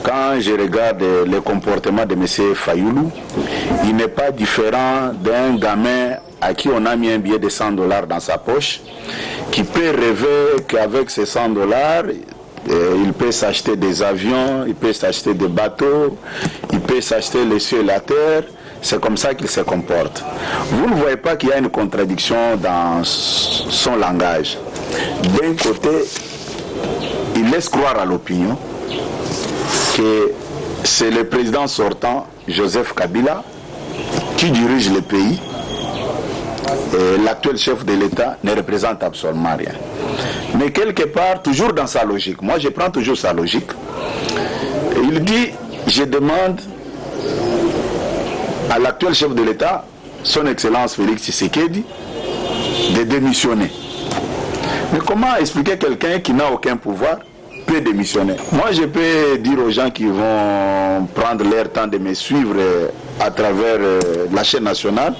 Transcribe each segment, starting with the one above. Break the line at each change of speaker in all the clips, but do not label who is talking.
Quand je regarde le comportement de M. Fayoulou, il n'est pas différent d'un gamin à qui on a mis un billet de $100 dans sa poche, qui peut rêver qu'avec ces $100, il peut s'acheter des avions, il peut s'acheter des bateaux, il peut s'acheter les cieux et la terre. C'est comme ça qu'il se comporte. Vous ne voyez pas qu'il y a une contradiction dans son langage. D'un côté, il laisse croire à l'opinion que c'est le président sortant, Joseph Kabila, qui dirige le pays. Et l'actuel chef de l'État ne représente absolument rien. Mais quelque part, toujours dans sa logique, moi je prends toujours sa logique, il dit, je demande à l'actuel chef de l'État, son Excellence Félix Tshisekedi, de démissionner. Mais comment expliquer quelqu'un qui n'a aucun pouvoir peut démissionner? Moi je peux dire aux gens qui vont prendre leur temps de me suivre à travers la chaîne nationale,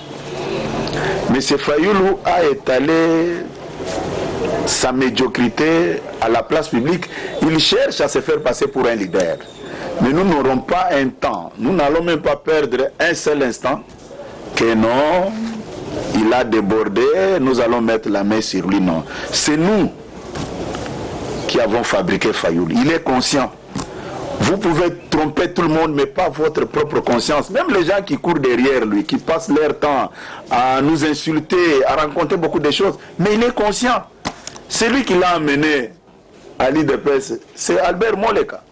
M. Fayoulou a étalé sa médiocrité à la place publique. Il cherche à se faire passer pour un leader. Mais nous n'aurons pas un temps, nous n'allons même pas perdre un seul instant que non, il a débordé, nous allons mettre la main sur lui. Non, c'est nous qui avons fabriqué Fayoulou. Il est conscient. Vous pouvez tromper tout le monde, mais pas votre propre conscience. Même les gens qui courent derrière lui, qui passent leur temps à nous insulter, à raconter beaucoup de choses, mais il est conscient. C'est lui qui l'a amené à l'IDPS, c'est Albert Moleka.